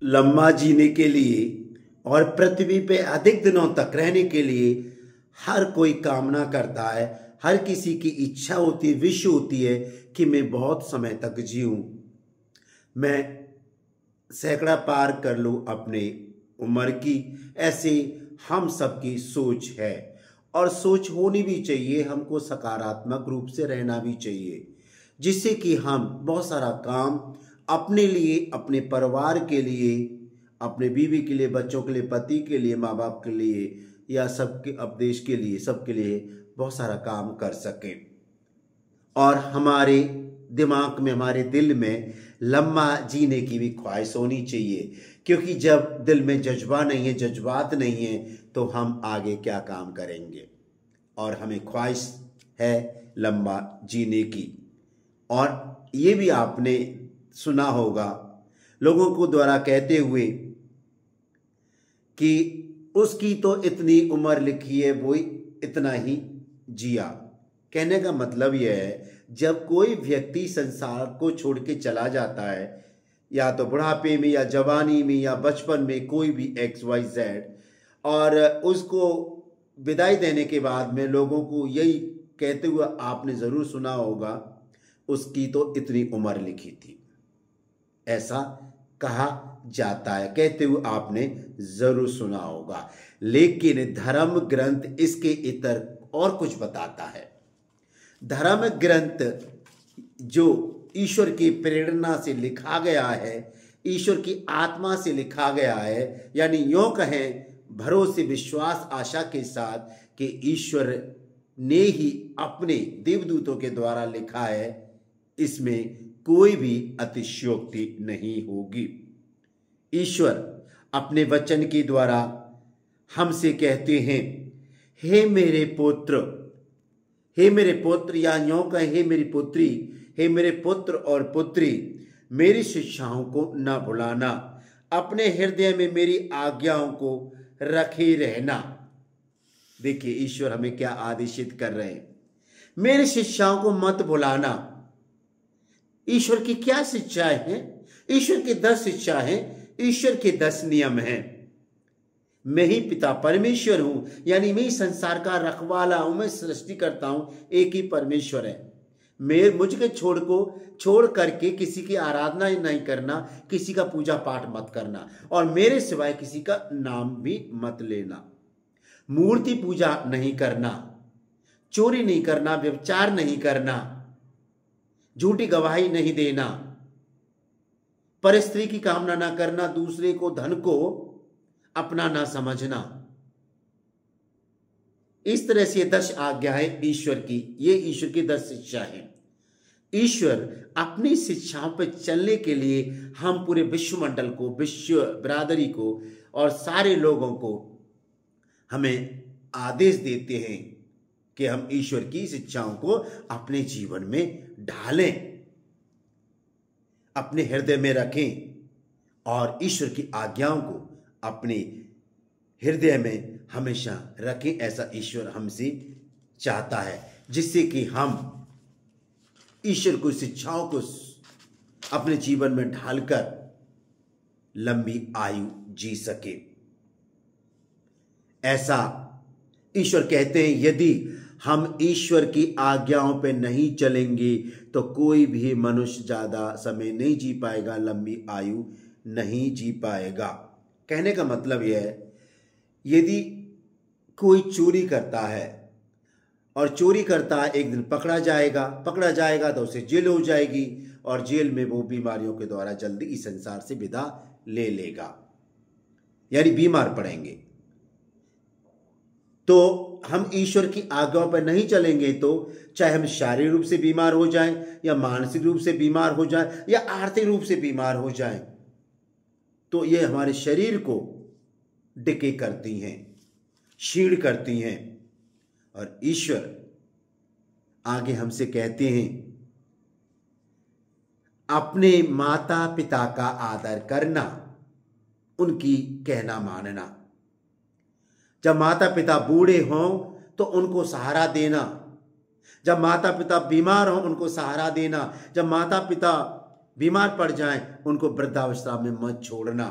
लंबा जीने के लिए और पृथ्वी पे अधिक दिनों तक रहने के लिए हर कोई कामना करता है। हर किसी की इच्छा होती है, विश होती है कि मैं बहुत समय तक जीऊं, मैं सैकड़ा पार कर लूं अपने उम्र की। ऐसे हम सबकी सोच है और सोच होनी भी चाहिए। हमको सकारात्मक रूप से रहना भी चाहिए, जिससे कि हम बहुत सारा काम अपने लिए, अपने परिवार के लिए, अपने बीवी के लिए, बच्चों के लिए, पति के लिए, माँ बाप के लिए या सबके अब देश के लिए, सबके लिए बहुत सारा काम कर सकें। और हमारे दिमाग में, हमारे दिल में लंबा जीने की भी ख्वाहिश होनी चाहिए, क्योंकि जब दिल में जज्बा नहीं है, जज्बात नहीं है, तो हम आगे क्या काम करेंगे। और हमें ख्वाहिश है लंबा जीने की। और ये भी आपने सुना होगा लोगों को द्वारा कहते हुए कि उसकी तो इतनी उम्र लिखी है, वो इतना ही जिया। कहने का मतलब यह है, जब कोई व्यक्ति संसार को छोड़ के चला जाता है, या तो बुढ़ापे में या जवानी में या बचपन में, कोई भी XYZ, और उसको विदाई देने के बाद में लोगों को यही कहते हुए आपने ज़रूर सुना होगा, उसकी तो इतनी उम्र लिखी थी। ऐसा कहा जाता है, कहते हुए आपने ज़रूर सुना होगा। लेकिन धर्म ग्रंथ इसके इतर और कुछ बताता है। धर्म ग्रंथ जो ईश्वर की प्रेरणा से लिखा गया है, ईश्वर की आत्मा से लिखा गया है, यानी यूं कहें भरोसे, विश्वास, आशा के साथ कि ईश्वर ने ही अपने देवदूतों के द्वारा लिखा है, इसमें कोई भी अतिशयोक्ति नहीं होगी। ईश्वर अपने वचन के द्वारा हमसे कहते हैं, हे मेरे पुत्र, हे मेरे पुत्र, या यूं कहें हे मेरी पुत्री, हे मेरे पुत्र और पुत्री, मेरी शिक्षाओं को न भुलाना, अपने हृदय में मेरी आज्ञाओं को रखे रहना। देखिए ईश्वर हमें क्या आदेशित कर रहे हैं, मेरी शिक्षाओं को मत भुलाना। ईश्वर की क्या शिक्षाएं हैं? ईश्वर की 10 शिक्षा हैं, ईश्वर के 10 नियम हैं। मैं ही पिता परमेश्वर हूं, यानी मैं ही संसार का रखवाला हूं, मैं सृष्टि करता हूं, एक ही परमेश्वर है। मैं मुझको छोड़ करके किसी की आराधना नहीं करना, किसी का पूजा पाठ मत करना, और मेरे सिवाय किसी का नाम भी मत लेना। मूर्ति पूजा नहीं करना, चोरी नहीं करना, व्यभिचार नहीं करना, झूठी गवाही नहीं देना, परस्त्री की कामना ना करना, दूसरे को धन को अपना ना समझना। इस तरह से 10 आज्ञाएं ईश्वर की, ये ईश्वर की 10 शिक्षा है। ईश्वर अपनी शिक्षाओं पर चलने के लिए हम पूरे विश्वमंडल को, विश्व बिरादरी को और सारे लोगों को हमें आदेश देते हैं कि हम ईश्वर की शिक्षाओं को अपने जीवन में ढालें, अपने हृदय में रखें और ईश्वर की आज्ञाओं को अपने हृदय में हमेशा रखें। ऐसा ईश्वर हमसे चाहता है, जिससे कि हम ईश्वर की शिक्षाओं को अपने जीवन में ढालकर लंबी आयु जी सके। ऐसा ईश्वर कहते हैं, यदि हम ईश्वर की आज्ञाओं पे नहीं चलेंगे तो कोई भी मनुष्य ज़्यादा समय नहीं जी पाएगा, लंबी आयु नहीं जी पाएगा। कहने का मतलब यह है, यदि कोई चोरी करता है और चोरी करता है, एक दिन पकड़ा जाएगा तो उसे जेल हो जाएगी, और जेल में वो बीमारियों के द्वारा जल्दी इस संसार से विदा ले लेगा, यानी बीमार पड़ेंगे। तो हम ईश्वर की आज्ञाओं पर नहीं चलेंगे तो चाहे हम शारीरिक रूप से बीमार हो जाएं, या मानसिक रूप से बीमार हो जाएं, या आर्थिक रूप से बीमार हो जाएं, तो ये हमारे शरीर को डिके करती हैं, क्षीण करती हैं। और ईश्वर आगे हमसे कहते हैं, अपने माता पिता का आदर करना, उनकी कहना मानना। जब माता पिता बूढ़े हों तो उनको सहारा देना, जब माता पिता बीमार हों उनको सहारा देना, जब माता पिता बीमार पड़ जाएं उनको वृद्धावस्था में मत छोड़ना।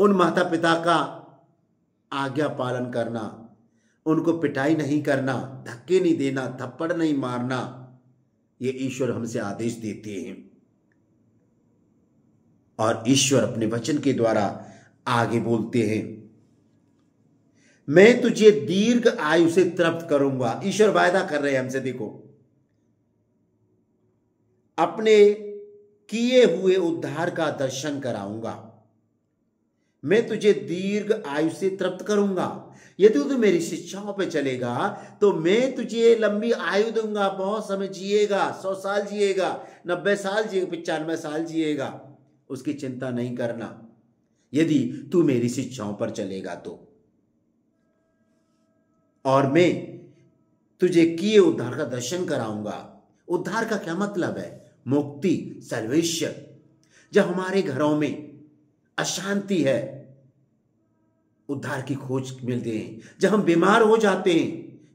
उन माता पिता का आज्ञा पालन करना, उनको पिटाई नहीं करना, धक्के नहीं देना, थप्पड़ नहीं मारना, ये ईश्वर हमसे आदेश देते हैं। और ईश्वर अपने वचन के द्वारा आगे बोलते हैं, मैं तुझे दीर्घ आयु से तृप्त करूंगा। ईश्वर वायदा कर रहे हैं हमसे, देखो, अपने किए हुए उद्धार का दर्शन कराऊंगा, मैं तुझे दीर्घ आयु से तृप्त करूंगा। यदि तू मेरी शिक्षाओं पे चलेगा तो मैं तुझे लंबी आयु दूंगा, बहुत समय जिएगा, 100 साल जिएगा, 90 साल जिएगा, 95 साल जिएगा, उसकी चिंता नहीं करना, यदि तू मेरी शिक्षाओं पर चलेगा तो। और मैं तुझे किए उद्धार का दर्शन कराऊंगा। उद्धार का क्या मतलब है? मुक्ति, सल्वेशन। जब हमारे घरों में अशांति है, उद्धार की खोज मिलती है। जब हम बीमार हो जाते हैं,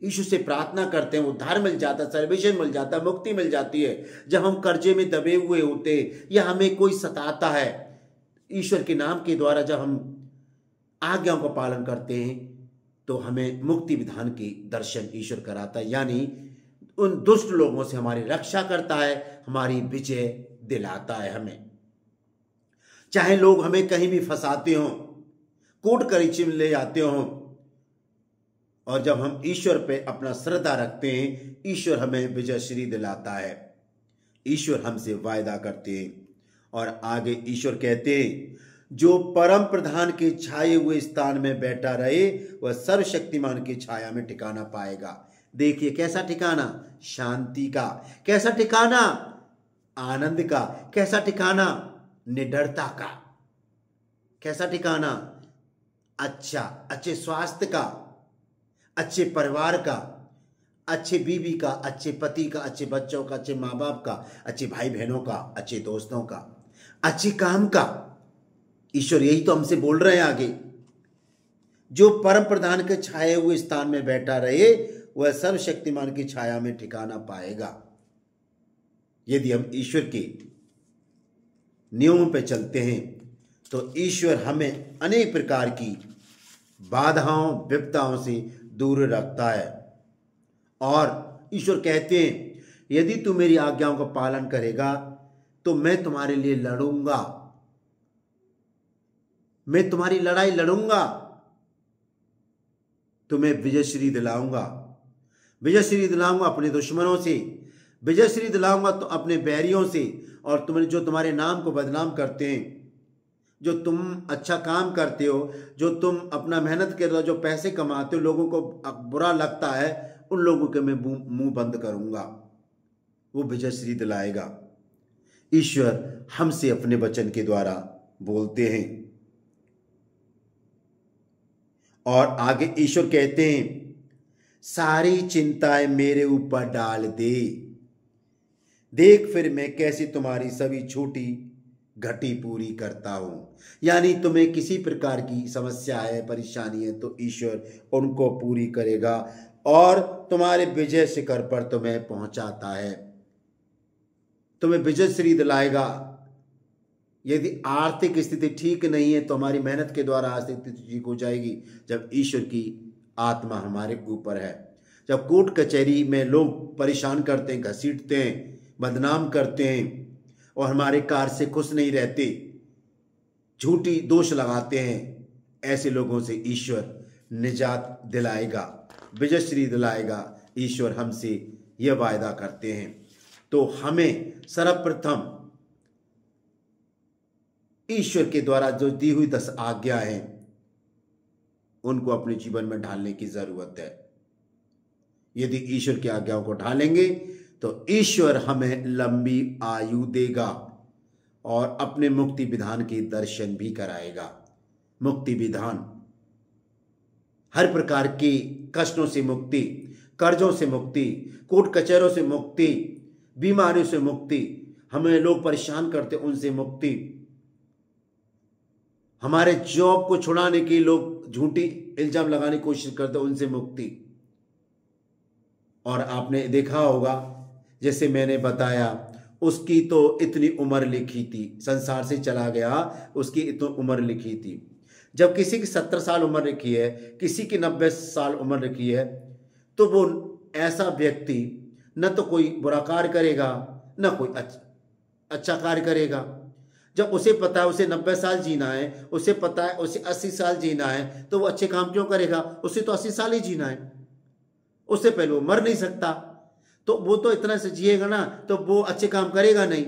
यीशु से प्रार्थना करते हैं, उद्धार मिल जाता है, सल्वेशन मिल जाता है, मुक्ति मिल जाती है। जब हम कर्जे में दबे हुए होते या हमें कोई सताता है, ईश्वर के नाम के द्वारा जब हम आज्ञाओं का पालन करते हैं तो हमें मुक्ति विधान की दर्शन ईश्वर कराता है, यानी उन दुष्ट लोगों से हमारी रक्षा करता है, हमारी विजय दिलाता है हमें। चाहे लोग हमें कहीं भी फंसाते हों, कोर्ट कचहरी में ले जाते हों, और जब हम ईश्वर पे अपना श्रद्धा रखते हैं, ईश्वर हमें विजयश्री दिलाता है। ईश्वर हमसे वायदा करते हैं। और आगे ईश्वर कहते हैं, जो परम प्रधान के छाए हुए स्थान में बैठा रहे वह सर्वशक्तिमान की छाया में ठिकाना पाएगा। देखिए कैसा ठिकाना, शांति का। कैसा ठिकाना, आनंद का। कैसा ठिकाना, निडरता का। कैसा ठिकाना, अच्छे स्वास्थ्य का, अच्छे परिवार का, अच्छे बीवी का, अच्छे पति का, अच्छे बच्चों का, अच्छे माँ बाप का, अच्छे भाई बहनों का, अच्छे दोस्तों का, अच्छे काम का। ईश्वर यही तो हमसे बोल रहे हैं आगे, जो परम प्रधान के छाए हुए स्थान में बैठा रहे वह सर्वशक्तिमान की छाया में ठिकाना पाएगा। यदि हम ईश्वर के नियमों पर चलते हैं तो ईश्वर हमें अनेक प्रकार की बाधाओं, विपदाओं से दूर रखता है। और ईश्वर कहते हैं, यदि तू मेरी आज्ञाओं का पालन करेगा तो मैं तुम्हारे लिए लड़ूंगा, मैं तुम्हारी लड़ाई लड़ूंगा, तुम्हें विजयश्री दिलाऊंगा। विजयश्री दिलाऊंगा अपने दुश्मनों से, विजयश्री दिलाऊंगा तो अपने बैरियों से। और तुम्हें जो तुम्हारे नाम को बदनाम करते हैं, जो तुम अच्छा काम करते हो, जो तुम अपना मेहनत कर रहे हो, जो पैसे कमाते हो, लोगों को बुरा लगता है, उन लोगों के मैं मुंह बंद करूंगा। वो विजयश्री दिलाएगा। ईश्वर हमसे अपने वचन के द्वारा बोलते हैं। और आगे ईश्वर कहते हैं, सारी चिंताएं मेरे ऊपर डाल दे, देख फिर मैं कैसे तुम्हारी सभी छोटी घटी पूरी करता हूं। यानी तुम्हें किसी प्रकार की समस्या है, परेशानी है, तो ईश्वर उनको पूरी करेगा और तुम्हारे विजय शिखर पर तुम्हें पहुंचाता है, तुम्हें विजय श्री दिलाएगा। यदि आर्थिक स्थिति ठीक नहीं है तो हमारी मेहनत के द्वारा आर्थिक स्थिति ठीक हो जाएगी, जब ईश्वर की आत्मा हमारे ऊपर है। जब कोर्ट कचहरी में लोग परेशान करते हैं, घसीटते हैं, बदनाम करते हैं और हमारे कार्य से खुश नहीं रहते, झूठी दोष लगाते हैं, ऐसे लोगों से ईश्वर निजात दिलाएगा, विजयश्री दिलाएगा। ईश्वर हमसे यह वायदा करते हैं। तो हमें सर्वप्रथम ईश्वर के द्वारा जो दी हुई 10 आज्ञा हैं उनको अपने जीवन में ढालने की जरूरत है। यदि ईश्वर की आज्ञाओं को ढालेंगे तो ईश्वर हमें लंबी आयु देगा और अपने मुक्ति विधान के दर्शन भी कराएगा। मुक्ति विधान हर प्रकार के कष्टों से मुक्ति, कर्जों से मुक्ति, कोर्ट कचहरों से मुक्ति, बीमारियों से मुक्ति, हमें लोग परेशान करते उनसे मुक्ति, हमारे जॉब को छुड़ाने के लोग झूठी इल्जाम लगाने की कोशिश करते उनसे मुक्ति। और आपने देखा होगा, जैसे मैंने बताया, उसकी तो इतनी उम्र लिखी थी, संसार से चला गया, उसकी इतनी उम्र लिखी थी। जब किसी की 70 साल उम्र रखी है, किसी की 90 साल उम्र रखी है, तो वो ऐसा व्यक्ति न तो कोई बुरा कार्य करेगा, न कोई अच्छा कार्य करेगा। जब उसे पता है उसे 90 साल जीना है, उसे पता है उसे 80 साल जीना है, तो वो अच्छे काम क्यों करेगा? उसे तो 80 साल ही जीना है, उससे पहले वो मर नहीं सकता। तो वो तो इतना से जिएगा ना, तो वो अच्छे काम करेगा नहीं,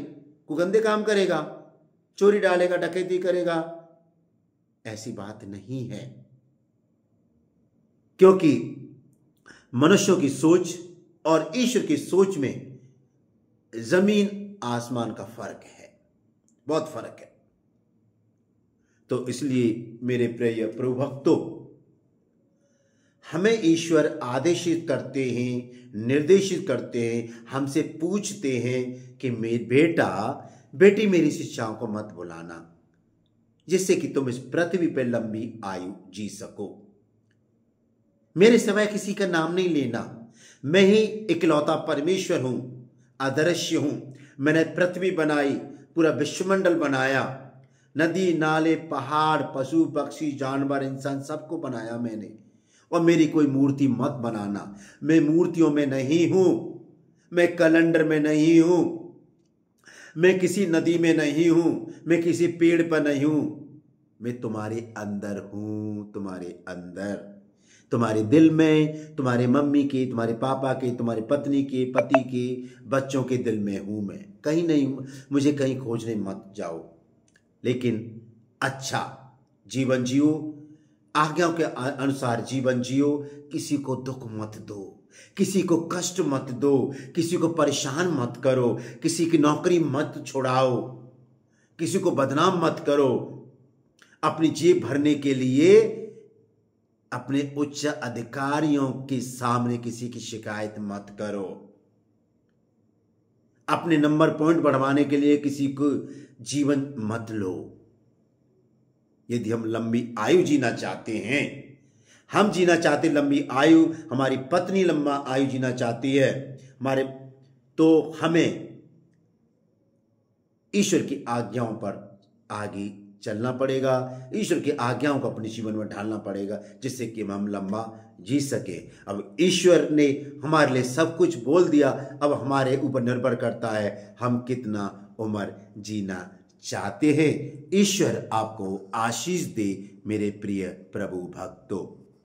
कोई गंदे काम करेगा, चोरी डालेगा, डकैती करेगा। ऐसी बात नहीं है, क्योंकि मनुष्यों की सोच और ईश्वर की सोच में जमीन आसमान का फर्क है, बहुत फर्क है। तो इसलिए मेरे प्रिय प्रभु भक्तों, हमें ईश्वर आदेशित करते हैं, निर्देशित करते हैं, हमसे पूछते हैं कि मेरे बेटा बेटी मेरी शिक्षाओं को मत भुलाना, जिससे कि तुम इस पृथ्वी पर लंबी आयु जी सको। मेरे सिवाय किसी का नाम नहीं लेना, मैं ही इकलौता परमेश्वर हूं, अदृश्य हूं। मैंने पृथ्वी बनाई, पूरा विश्वमंडल बनाया, नदी नाले पहाड़ पशु पक्षी जानवर इंसान सबको बनाया मैंने। और मेरी कोई मूर्ति मत बनाना, मैं मूर्तियों में नहीं हूं, मैं कैलेंडर में नहीं हूं, मैं किसी नदी में नहीं हूं, मैं किसी पेड़ पर नहीं हूं। मैं तुम्हारे अंदर हूं, तुम्हारे अंदर, तुम्हारे दिल में, तुम्हारे मम्मी के, तुम्हारे पापा के, तुम्हारे पत्नी के, पति के, बच्चों के दिल में हूं मैं। कहीं नहीं, मुझे कहीं खोजने मत जाओ, लेकिन अच्छा जीवन जियो, आज्ञाओं के अनुसार जीवन जियो। किसी को दुख मत दो, किसी को कष्ट मत दो, किसी को परेशान मत करो, किसी की नौकरी मत छुड़ाओ, किसी को बदनाम मत करो। अपनी जेब भरने के लिए अपने उच्च अधिकारियों के सामने किसी की शिकायत मत करो। अपने नंबर पॉइंट बढ़वाने के लिए किसी को जीवन मत लो। यदि हम लंबी आयु जीना चाहते हैं, हम जीना चाहते लंबी आयु, हमारी पत्नी लंबा आयु जीना चाहती है हमारे, तो हमें ईश्वर की आज्ञाओं पर आगे चलना पड़ेगा, ईश्वर की आज्ञाओं को अपने जीवन में ढालना पड़ेगा, जिससे कि हम लंबा जी सके। अब ईश्वर ने हमारे लिए सब कुछ बोल दिया, अब हमारे ऊपर निर्भर करता है हम कितना उम्र जीना चाहते हैं। ईश्वर आपको आशीष दे मेरे प्रिय प्रभु भक्तों।